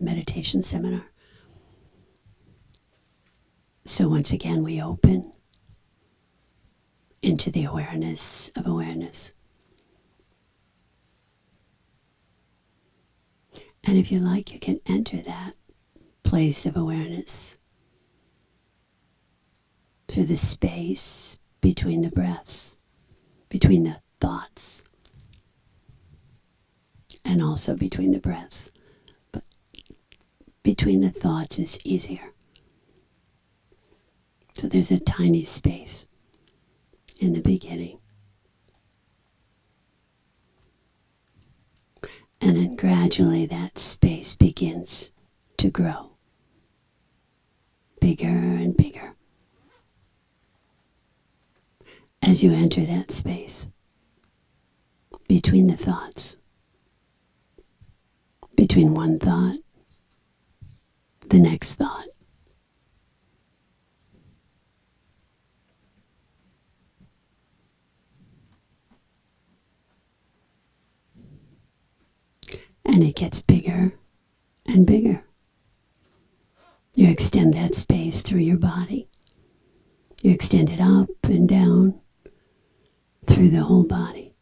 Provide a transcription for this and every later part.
meditation seminar. So once again, we open into the awareness of awareness. And if you like, you can enter that place of awareness through the space between the breaths, between the thoughts, and also between the breaths. But between the thoughts is easier. So there's a tiny space in the beginning. And then gradually that space begins to grow. Bigger and bigger. As you enter that space between the thoughts, between one thought, the next thought, and it gets bigger and bigger. You extend that space through your body. You extend it up and down through the whole body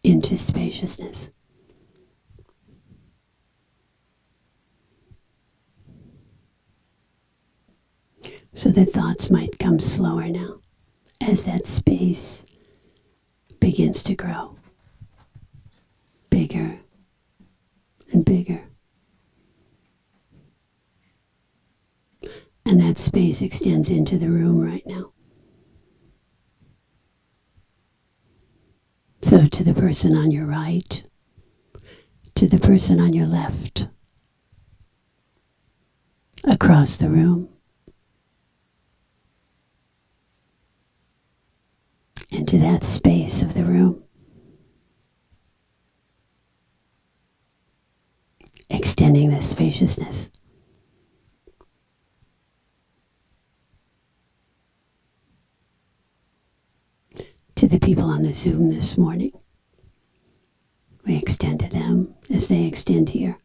into spaciousness. So the thoughts might come slower now as that space begins to grow bigger and bigger. And that space extends into the room right now. So to the person on your right, to the person on your left, across the room, into that space of the room. Extending the spaciousness. To the people on the Zoom this morning. We extend to them as they extend here.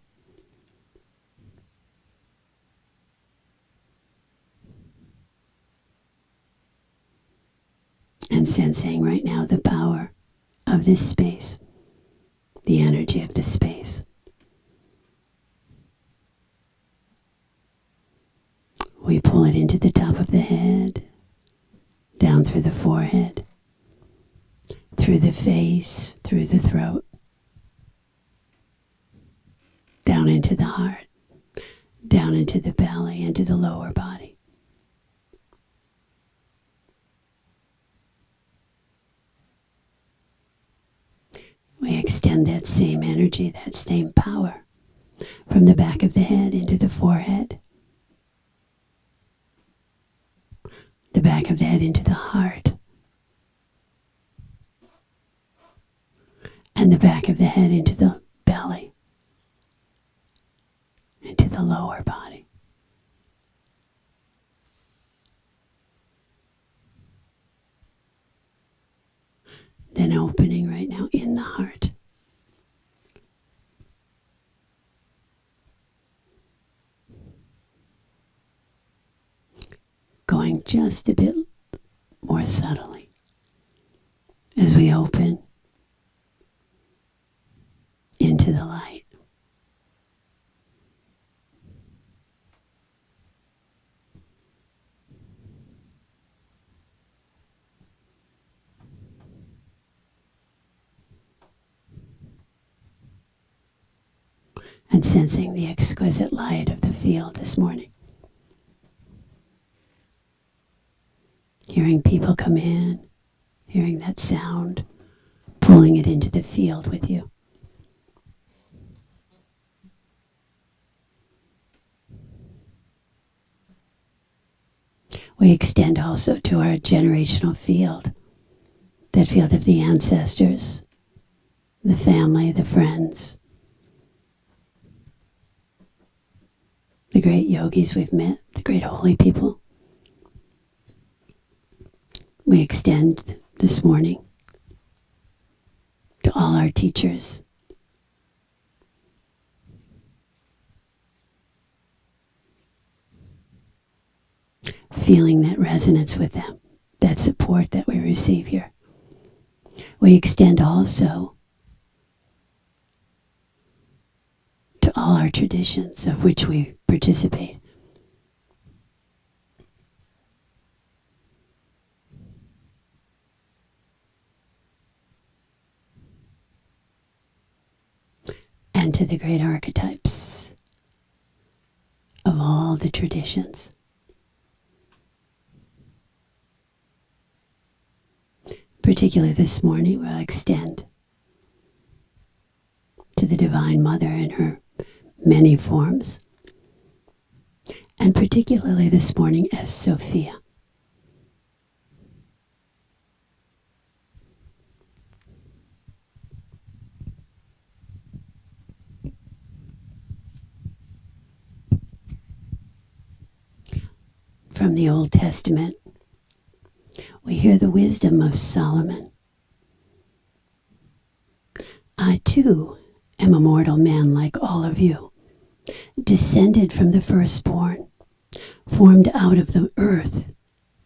And sensing right now the power of this space, the energy of the space. We pull it into the top of the head, down through the forehead, through the face, through the throat, down into the heart, down into the belly, into the lower body. We extend that same energy, that same power, from the back of the head into the forehead, the back of the head into the heart, and the back of the head into the belly, into the lower body. Then opening right now in the heart. Going just a bit more subtly as we open into the light. And sensing the exquisite light of the field this morning. Hearing people come in, hearing that sound, pulling it into the field with you. We extend also to our generational field, that field of the ancestors, the family, the friends, the great yogis we've met, the great holy people. We extend this morning to all our teachers, feeling that resonance with them, that support that we receive here. We extend also to all our traditions of which we participate. And to the great archetypes of all the traditions. Particularly this morning, we'll extend to the Divine Mother in her many forms, and particularly this morning as Sophia. From the Old Testament, we hear the wisdom of Solomon. I too am a mortal man like all of you, descended from the firstborn, formed out of the earth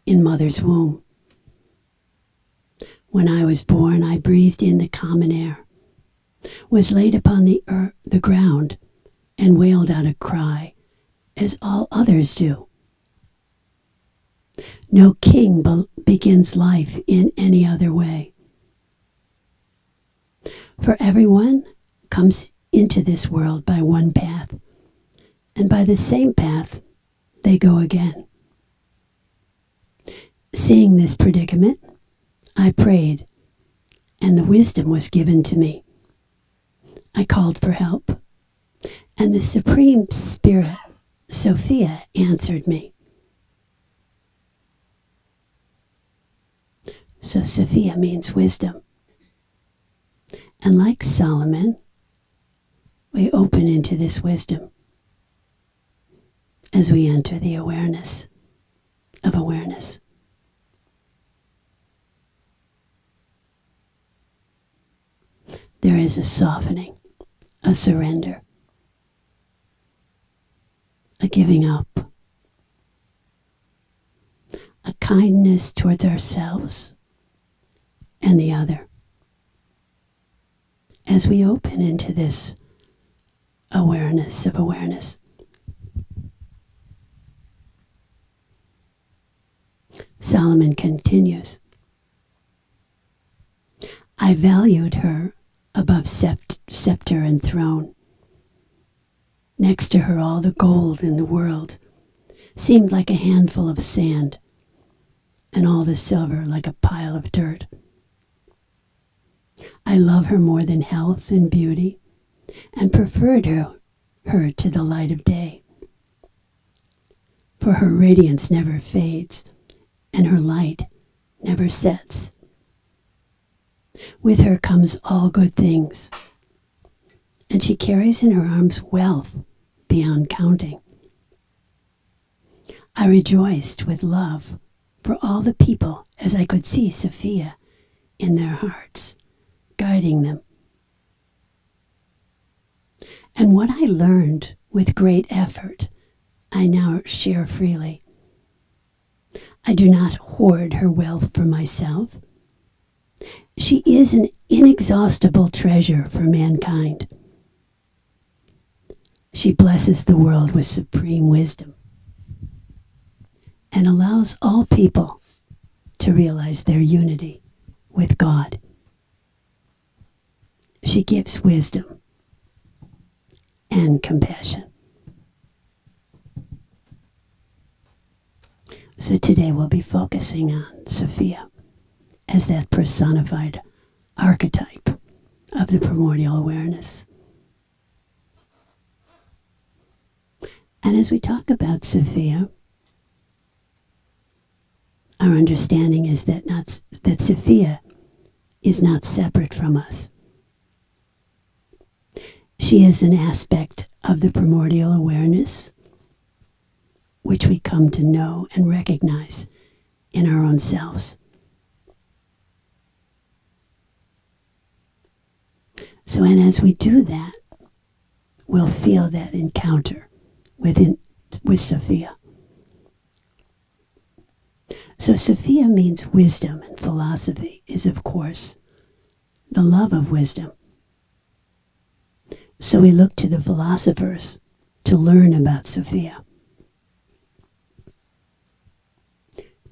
in mother's womb. When I was born, I breathed in the common air, was laid upon the ground, and wailed out a cry, as all others do. No king begins life in any other way. For everyone comes into this world by one path, and by the same path they go again. Seeing this predicament, I prayed, and the wisdom was given to me. I called for help, and the Supreme Spirit, Sophia, answered me. So Sophia means wisdom. And like Solomon, we open into this wisdom as we enter the awareness of awareness. There is a softening, a surrender, a giving up, a kindness towards ourselves and the other. As we open into this awareness of awareness, Solomon continues, I valued her above scepter and throne. Next to her, all the gold in the world seemed like a handful of sand, and all the silver like a pile of dirt. I love her more than health and beauty, and preferred her to the light of day. For her radiance never fades, and her light never sets. With her comes all good things, and she carries in her arms wealth beyond counting. I rejoiced with love for all the people as I could see Sophia in their hearts, guiding them. And what I learned with great effort, I now share freely. I do not hoard her wealth for myself. She is an inexhaustible treasure for mankind. She blesses the world with supreme wisdom and allows all people to realize their unity with God. She gives wisdom and compassion. So today we'll be focusing on Sophia as that personified archetype of the primordial awareness. And as we talk about Sophia, our understanding is that Sophia is not separate from us. She is an aspect of the primordial awareness which we come to know and recognize in our own selves. So, and as we do that, we'll feel that encounter with Sophia. So Sophia means wisdom, and philosophy is, of course, the love of wisdom. So we look to the philosophers to learn about Sophia.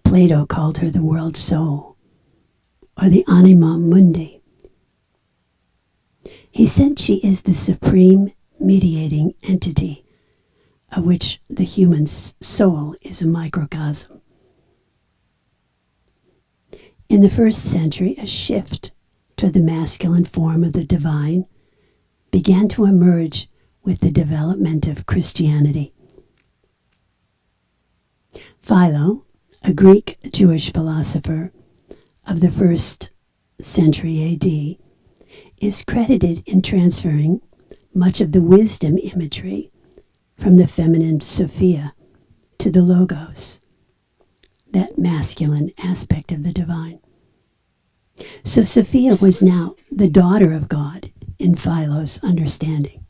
Plato called her the world soul, or the anima mundi. He said she is the supreme mediating entity of which the human soul is a microcosm. In the first century, a shift toward the masculine form of the divine began to emerge with the development of Christianity. Philo, a Greek Jewish philosopher of the 1st century AD, is credited in transferring much of the wisdom imagery from the feminine Sophia to the Logos, that masculine aspect of the divine. So Sophia was now the daughter of God in Philo's understanding.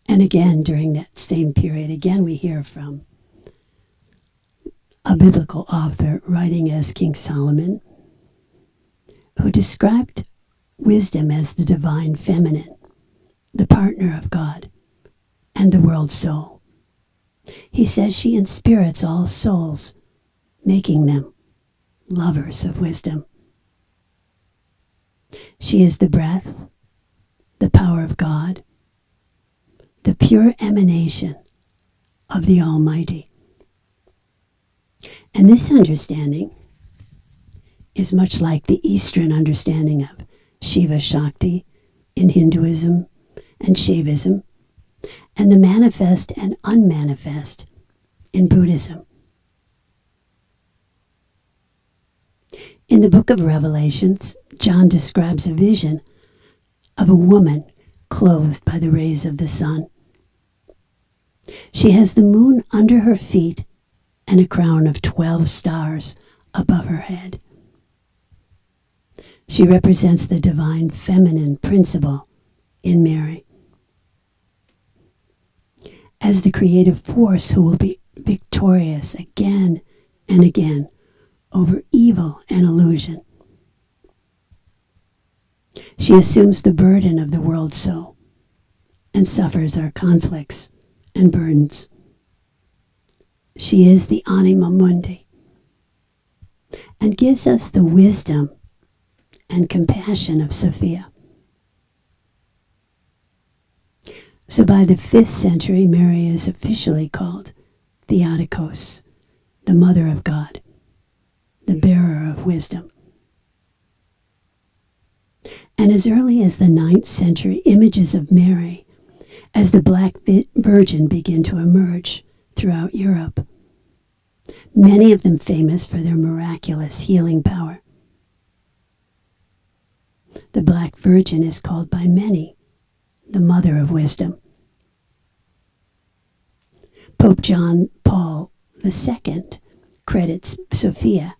And again, during that same period, again we hear from a biblical author writing as King Solomon, who described wisdom as the divine feminine, the partner of God, and the world soul. He says she inspirits all souls, making them lovers of wisdom. She is the breath, the power of God, the pure emanation of the Almighty. And this understanding is much like the Eastern understanding of Shiva Shakti in Hinduism and Shaivism, and the manifest and unmanifest in Buddhism. In the book of Revelations, John describes a vision of a woman clothed by the rays of the sun. She has the moon under her feet and a crown of 12 stars above her head. She represents the divine feminine principle in Mary as the creative force who will be victorious again and again over evil and illusion. She assumes the burden of the world soul and suffers our conflicts and burdens. She is the anima mundi and gives us the wisdom and compassion of Sophia. So by the 5th century, Mary is officially called Theotokos, the Mother of God, the bearer of wisdom. And as early as the 9th century, images of Mary as the Black Virgin begin to emerge throughout Europe, many of them famous for their miraculous healing power. The Black Virgin is called by many the Mother of Wisdom. Pope John Paul II credits Sophia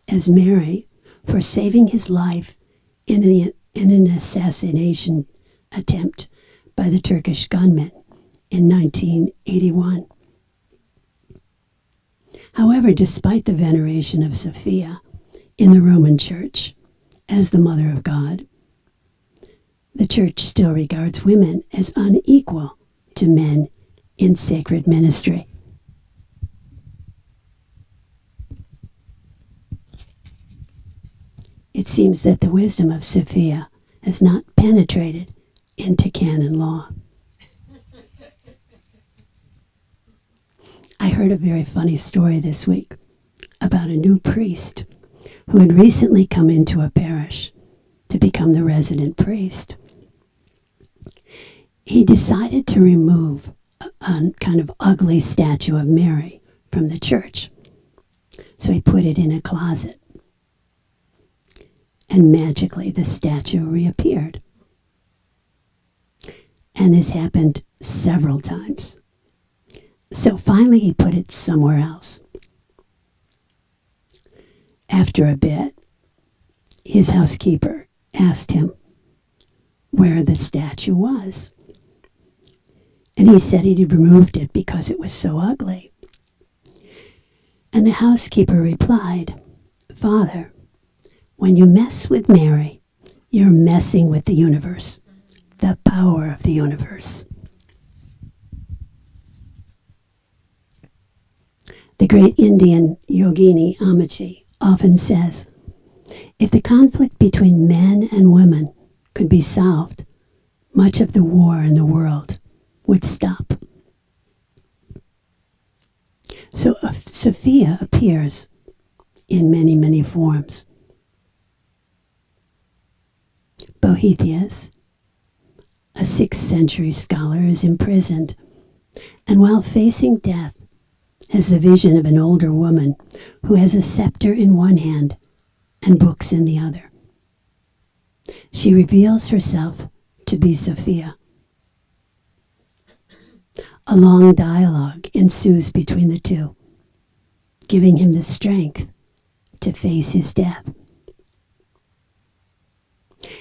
as Mary for saving his life in an assassination attempt by the Turkish gunmen in 1981. However, despite the veneration of Sophia in the Roman Church as the Mother of God, the Church still regards women as unequal to men in sacred ministry. It seems that the wisdom of Sophia has not penetrated into canon law. I heard a very funny story this week about a new priest who had recently come into a parish to become the resident priest. He decided to remove a kind of ugly statue of Mary from the church. So he put it in a closet. And magically the statue reappeared. And this happened several times. So finally he put it somewhere else. After a bit, his housekeeper asked him where the statue was. And he said he'd removed it because it was so ugly. And the housekeeper replied, "Father, when you mess with Mary, you're messing with the universe, the power of the universe." The great Indian yogini Amachi often says, if the conflict between men and women could be solved, much of the war in the world would stop. So Sophia appears in many, many forms. Boethius, a 6th century scholar, is imprisoned, and while facing death, has the vision of an older woman who has a scepter in one hand and books in the other. She reveals herself to be Sophia. A long dialogue ensues between the two, giving him the strength to face his death.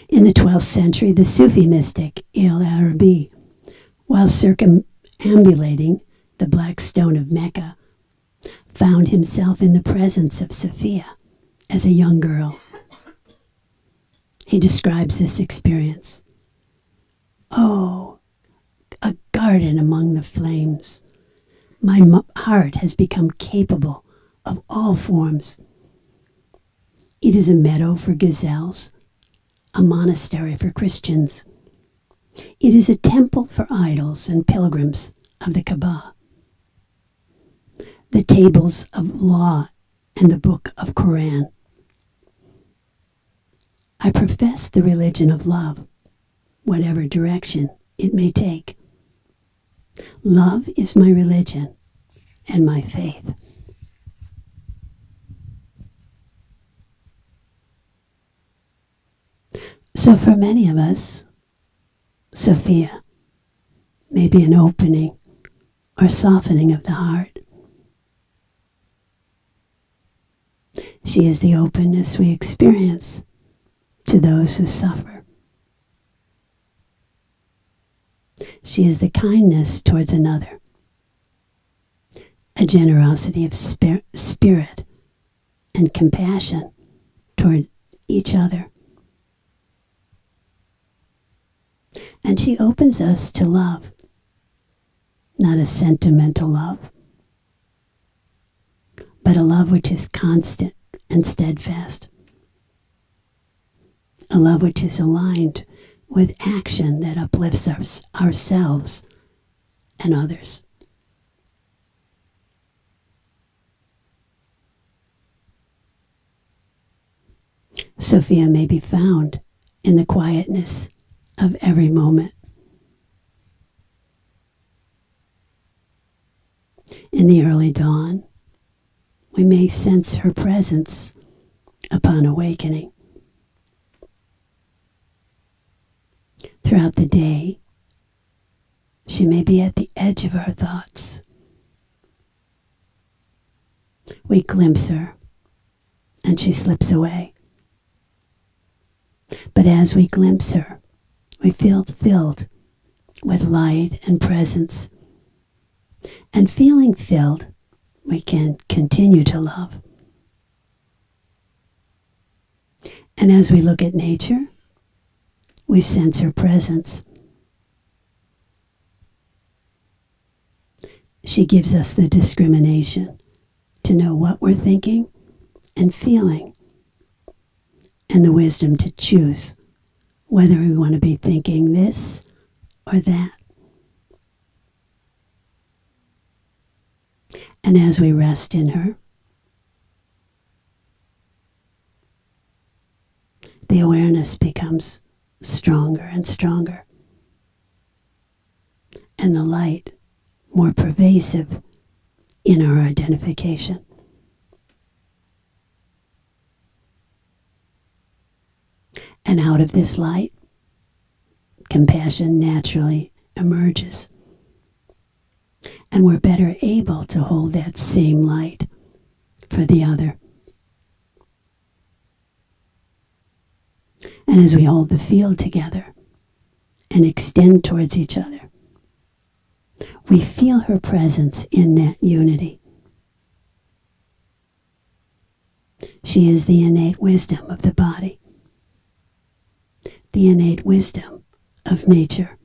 In the 12th century, the Sufi mystic Al-Arabi, while circumambulating the black stone of Mecca, found himself in the presence of Sophia as a young girl. He describes this experience. "Oh, a garden among the flames. My heart has become capable of all forms. It is a meadow for gazelles, a monastery for Christians. It is a temple for idols and pilgrims of the Kaaba. The tables of law and the book of Quran. I profess the religion of love, whatever direction it may take. Love is my religion and my faith." So for many of us, Sophia may be an opening or softening of the heart. She is the openness we experience to those who suffer. She is the kindness towards another, a generosity of spirit and compassion toward each other. And she opens us to love, not a sentimental love, but a love which is constant and steadfast. A love which is aligned with action that uplifts ourselves and others. Sophia may be found in the quietness of every moment. In the early dawn, we may sense her presence upon awakening. Throughout the day, she may be at the edge of our thoughts. We glimpse her, and she slips away. But as we glimpse her, we feel filled with light and presence. And feeling filled, we can continue to love. And as we look at nature, we sense her presence. She gives us the discrimination to know what we're thinking and feeling, and the wisdom to choose whether we want to be thinking this or that. And as we rest in her, the awareness becomes stronger and stronger, and the light more pervasive in our identification. And out of this light, compassion naturally emerges. And we're better able to hold that same light for the other. And as we hold the field together and extend towards each other, we feel her presence in that unity. She is the innate wisdom of the body, the innate wisdom of nature,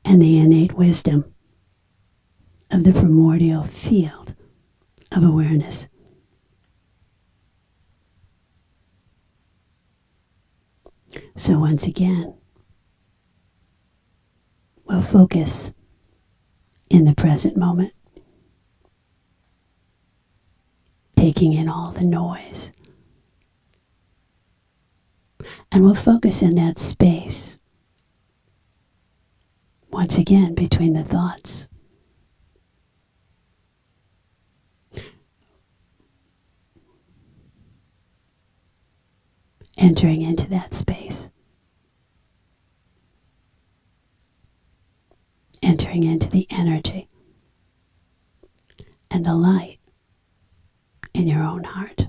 and the innate wisdom of the primordial field of awareness. So once again, we'll focus in the present moment, taking in all the noise. And we'll focus in that space, once again, between the thoughts. Entering into that space. Entering into the energy and the light in your own heart.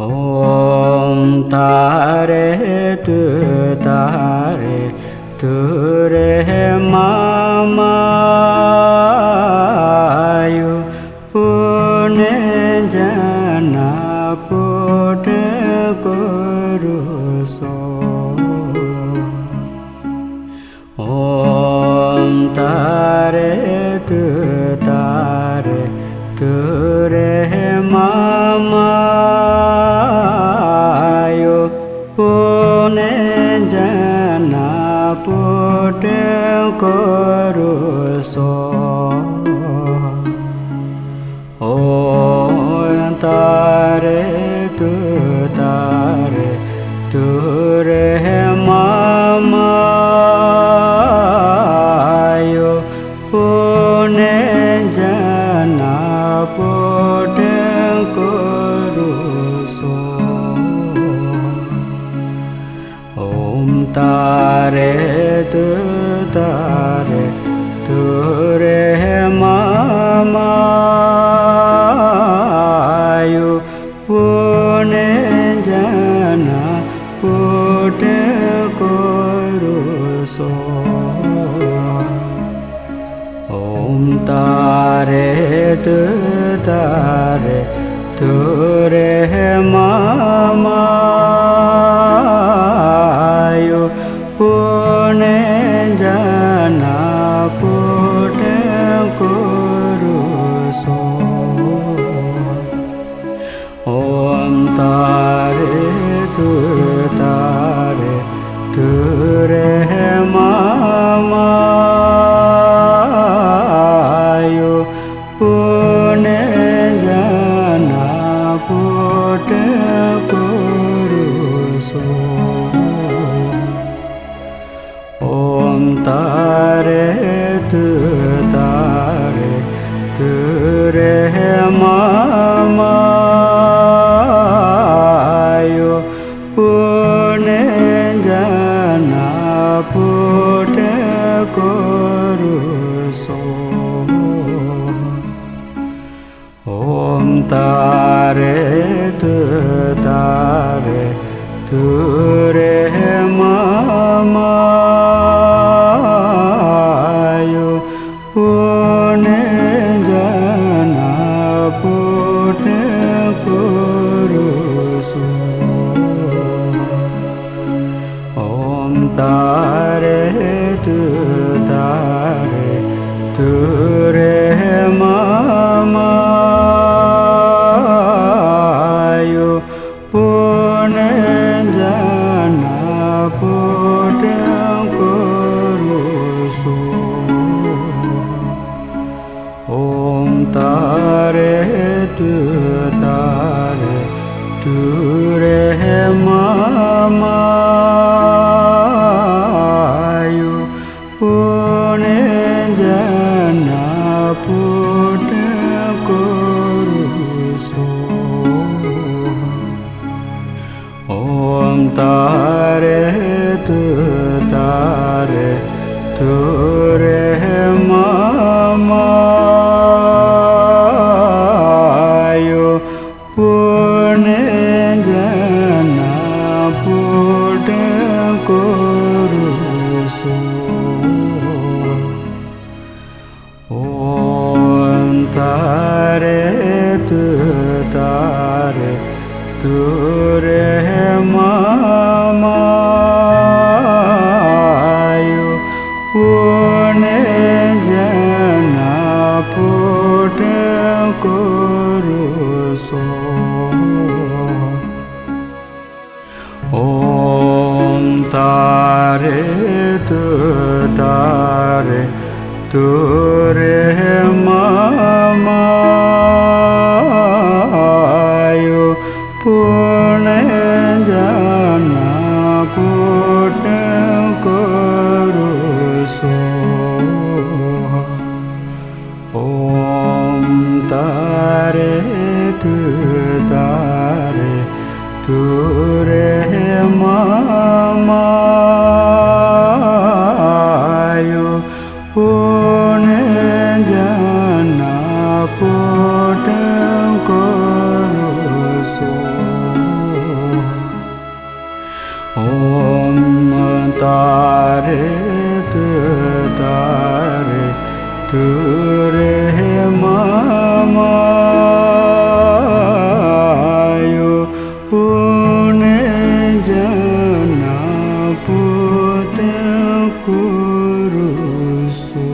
Om tare tu re mama yu pune jana put kuru so. Om tare tu re mama yu pune jana put kuru so. Om tare tu re mama yu pune jana put kuru so. Om tare tu re mama yu pune jana put kuru so. Om tare tu re mama yu pune jana put kuru so. Om tare tu re mama yu pune jana put kuru so. Om tare tu re mama yu pune jana put kuru so. Om tare tu re mama yu pune jana put kuru so. Om tare tu re mama yu pune jana put kuru so. Om tare tu re mama yu pune jana put kuru so. Om tare tu re mama yu pune jana put kuru so. Om tare tu re mama yu pune jana put kuru so. Om tare tu re mama yu pune jana put kuru so. Om tare tu re mama yu pune jana put kuru so. ture mamayo pune jana pute kuruso.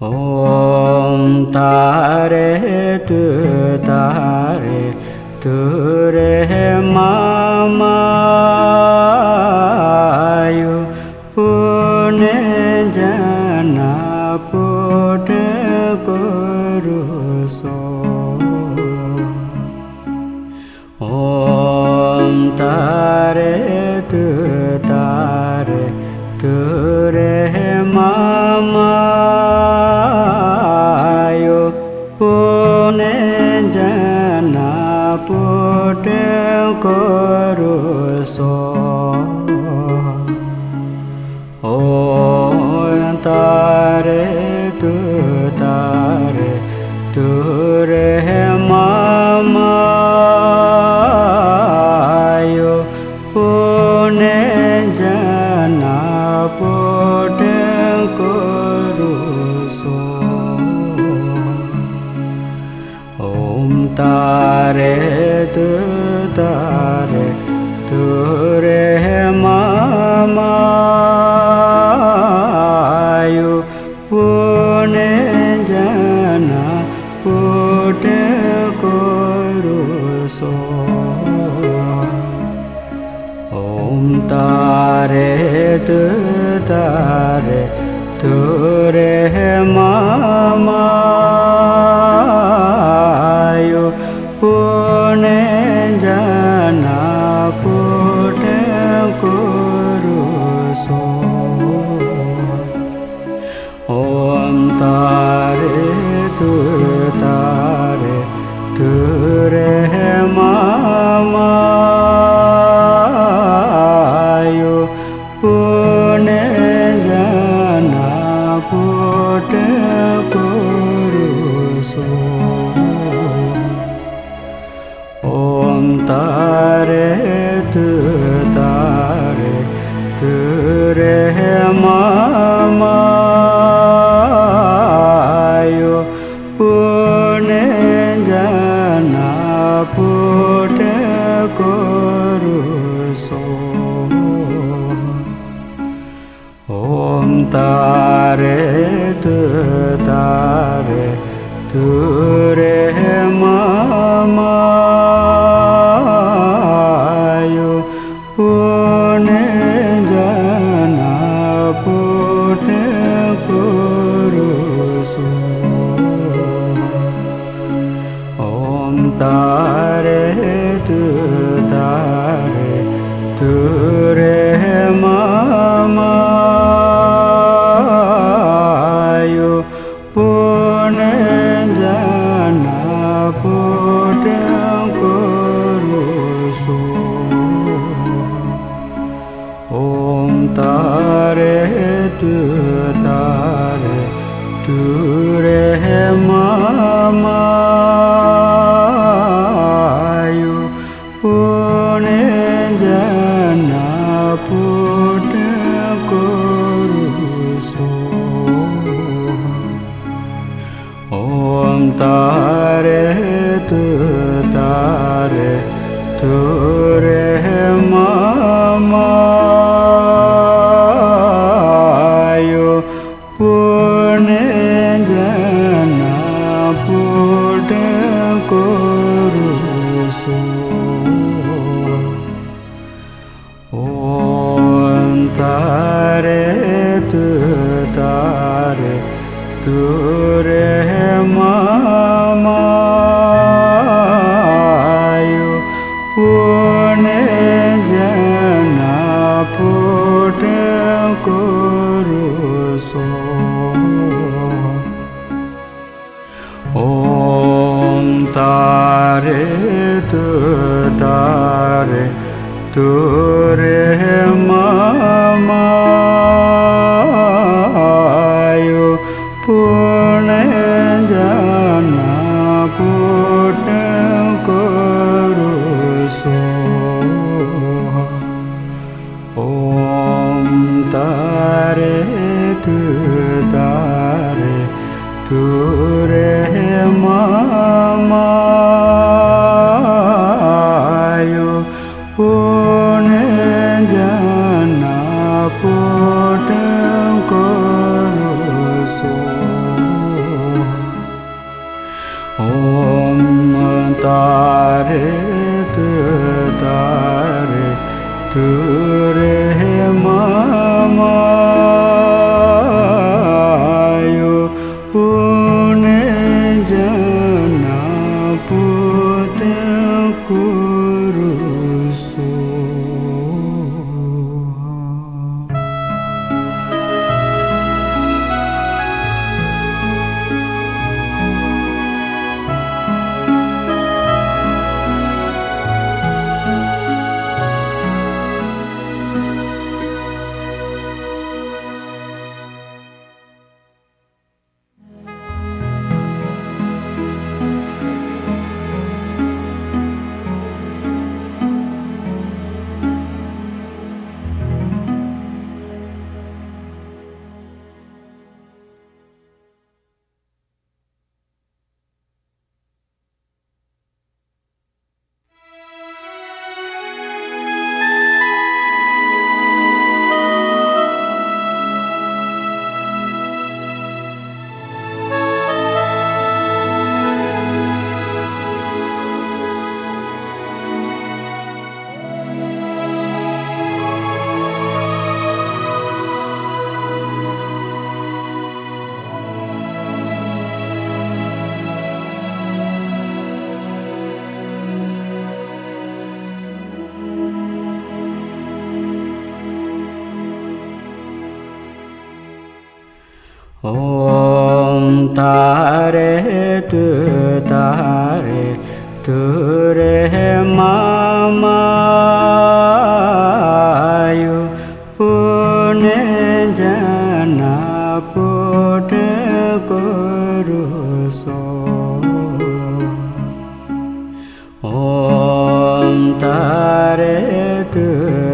Om tare ture mamayo pune jana pute kuruso. Om tare ture mamayo pune jana pute kuruso. Om tare ture mamayo pune jana pute kuruso. Om tare ture mamayo pune jana pute kuruso. Om tare ture mamayo pune jana pute kuruso. Om tare ture mamayo pune jana pute kuruso. Om tare ture mamayo pune jana pute kuruso. Om tare ture mamayo pune jana pute kuruso. Om tare ture mamayo pune jana pute kuruso. Om tare ture mamayo pune jana पुट कुरुसो ओम तारे तु रे मामायो पुण्य जना put कुरुसो ओम तारे तु रे मामायो पुण्य जना पुट कुरुसो ओम तारे तु रे मामायो पुण्य जना पुट कुरुसो ओम तारे तु रे मामायो पुण्य जना पुट कुरुसो ओम तारे तु रे मामायो पुण्य जना पुट कुरुसो ओम तारे तु रे मामायो पुण्य जना पुट कुरुसो ओम तारे तु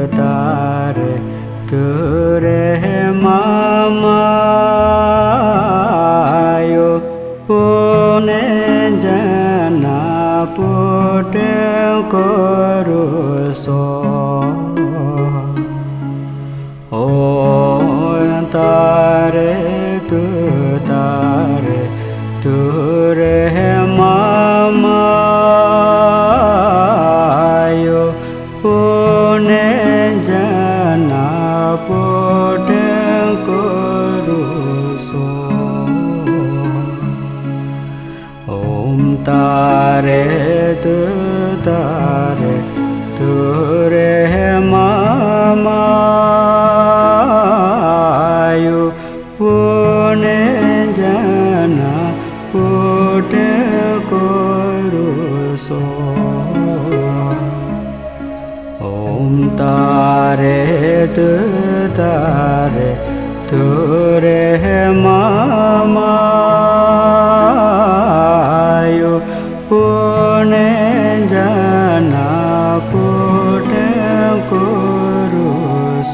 रे मामायो पुण्य जना पुट कुरुसो ओम तारे तु रे मामायो पुण्य जना पुट कुरुसो ओम तारे तु रे मामायो पुण्य जना पुट कुरुसो ओम तारे तु रे मामायो पुण्य जना put कुरुसो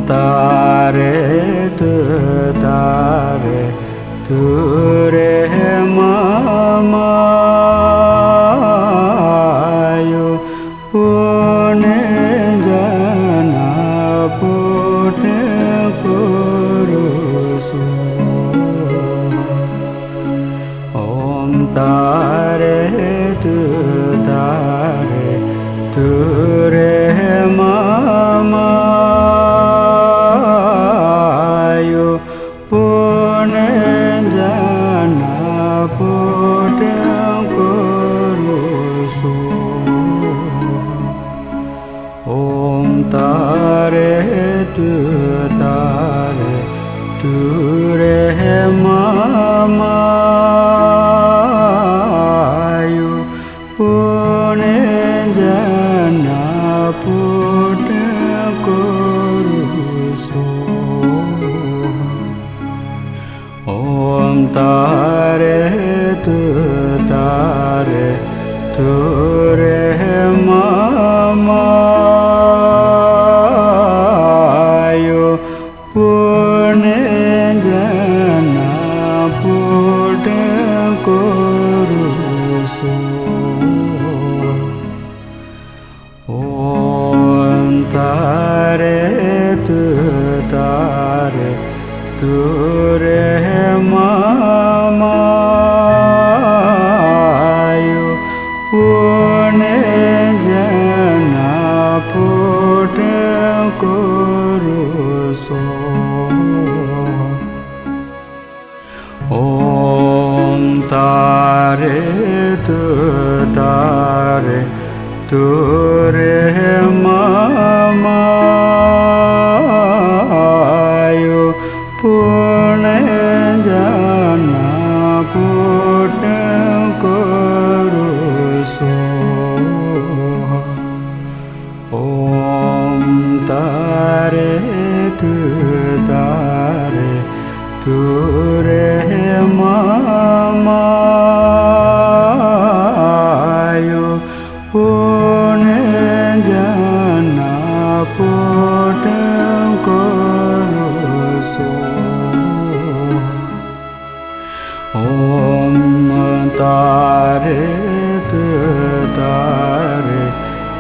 tare tu tare tu re mama yo pune jana pune kurusu om tare tu re mama yo pune jana pune kurusu om tare tu re mama yo pune jana pune kurusu om tare tu re mama yo pune jana pune kurusu om tare tu re mama yo pune jana pune kurusu om tare tu re mama yo pune jana pune kurusu om tare tu re mama yo pune jana pune kurusu om tare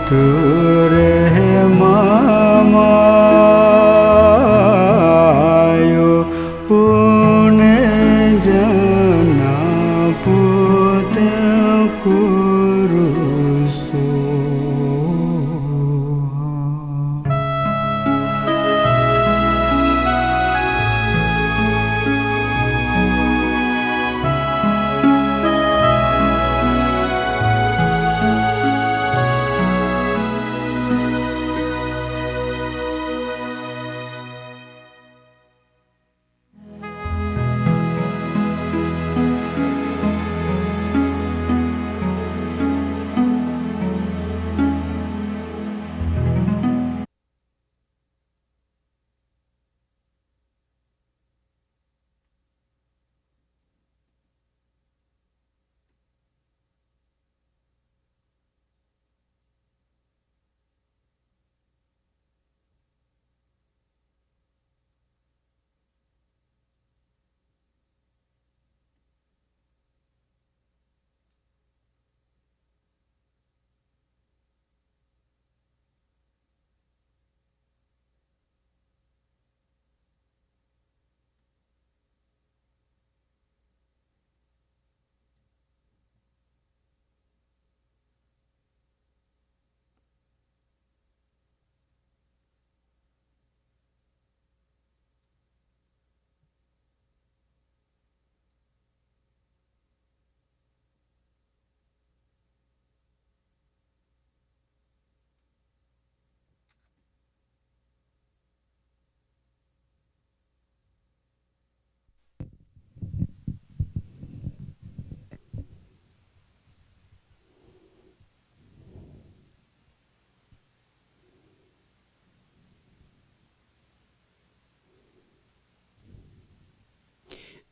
tu re mama yo pune jana pune kurusu.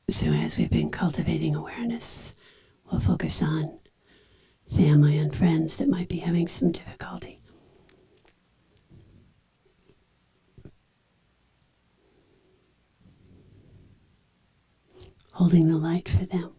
So as we've been cultivating awareness, we'll focus on family and friends that might be having some difficulty. holding the light for them.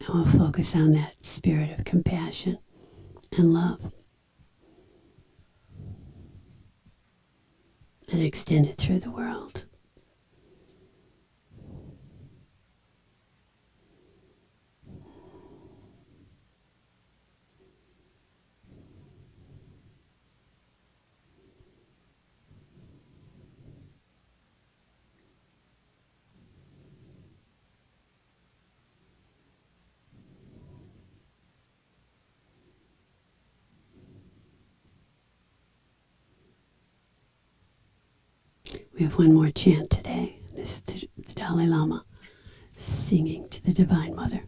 And we'll focus on that spirit of compassion and love. And extend it through the world. We have one more chant today. This is the Dalai Lama singing to the Divine Mother.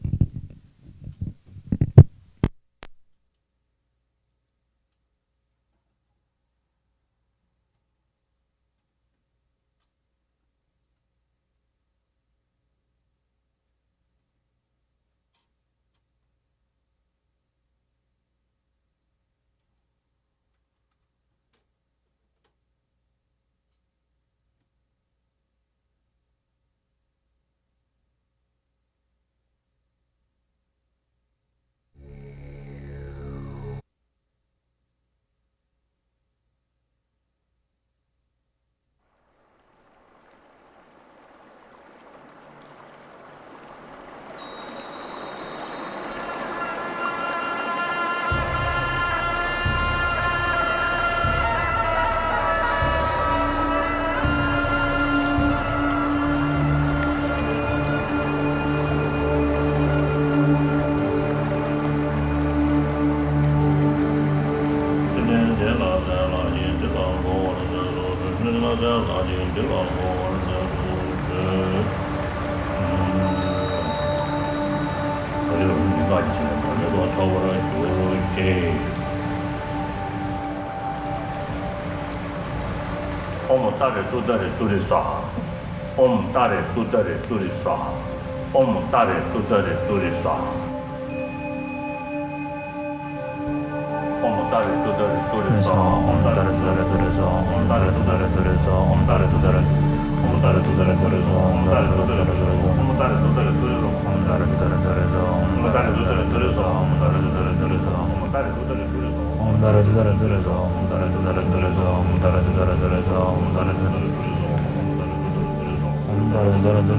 Om Tare Tudare Turi Saha. Om Tare Tudare Turi Saha. Om Tare Tudare Turi Saha. Om Tare Tudare Turi Saha. Om Tare Tudare Turi Saha. Om Tare Tudare Turi Saha. Om Tare Tudare Om Tare Tudare Turi Saha. Om Tare Tudare Turi Saha. Om Tare Tudare Turi Saha. Om Tare Tudare Turi Saha. Om Tare Tudare Turi Saha. Om Tare Tudare Turi Saha.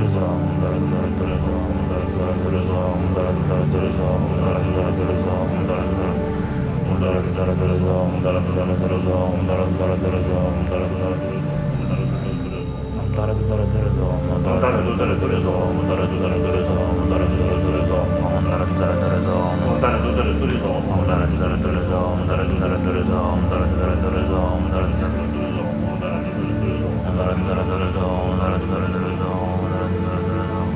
Om Tare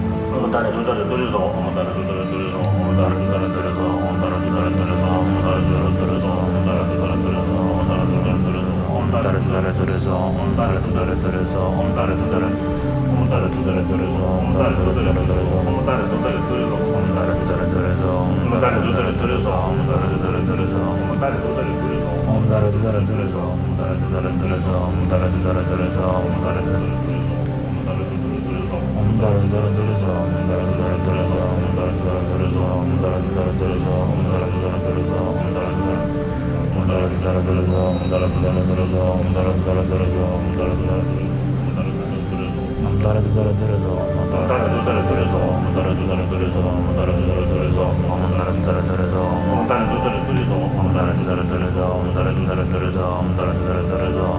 Tudare Turi Saha. Om Tare Tudare Turi Saha. Om Tare Tudare Turi Saha. Om Tare Tudare Turi Saha. Om Tare Tudare Turi Saha.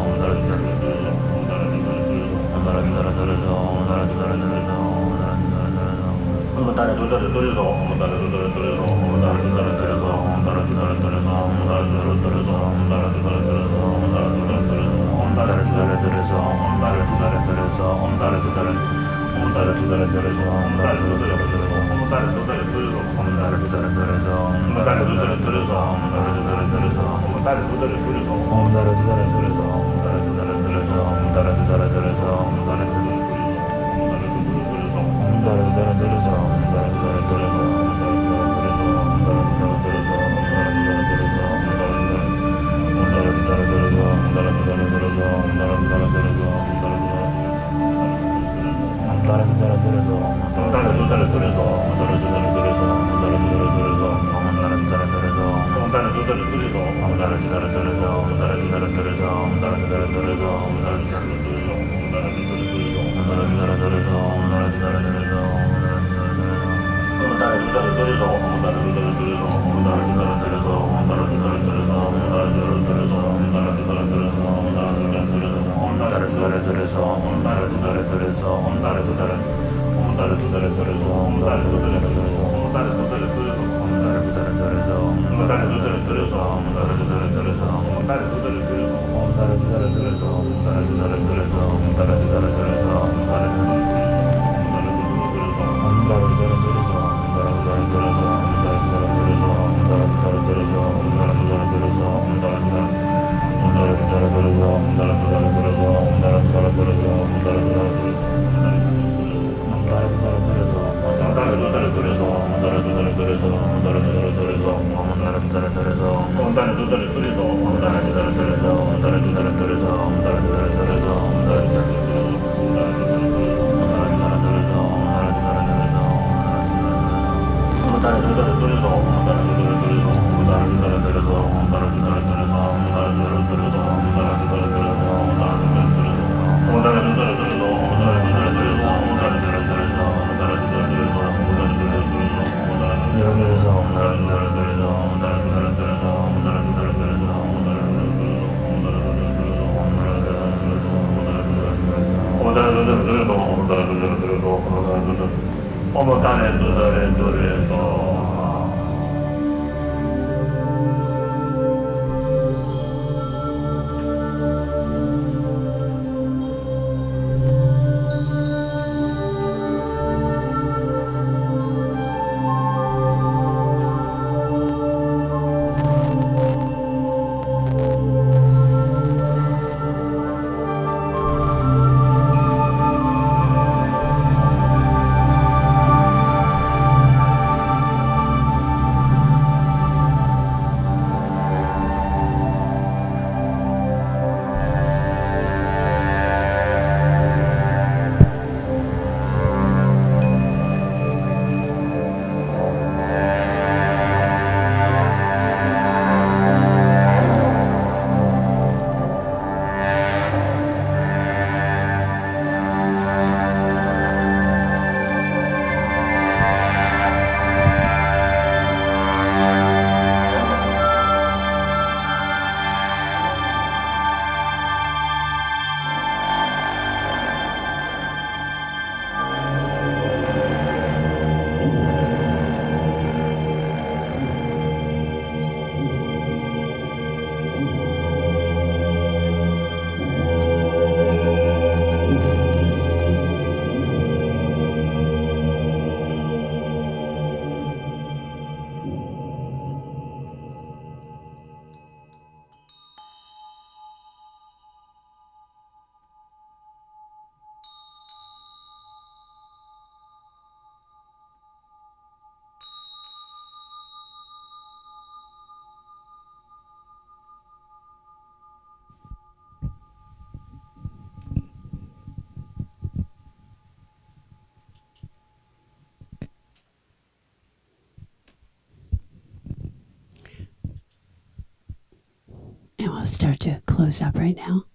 And we'll start to close up right now.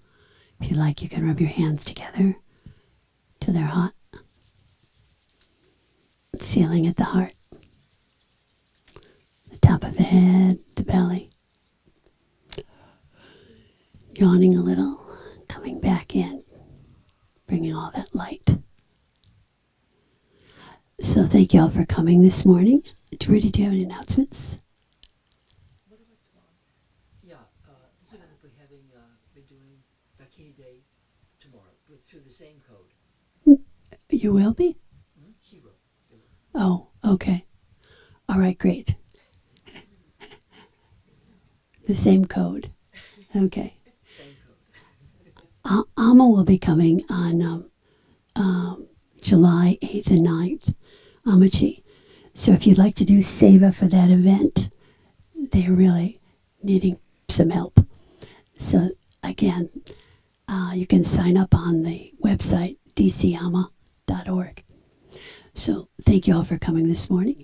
If you like, you can rub your hands together till they're hot. Sealing at the heart, the top of the head, the belly. Yawning a little, coming back in, bringing all that light. So thank you all for coming this morning. Rudy, do you have any announcements? Yeah, we're going to be having, we're doing Bikini Day tomorrow through the same code. You will be? She will. Oh, okay. All right, great. The same code. Okay. Same code. Alma will be coming on July 8th and 9th, Amachi. So if you'd like to do Seva for that event, they're really needing some help. So again, you can sign up on the website dcama.org. So thank you all for coming this morning.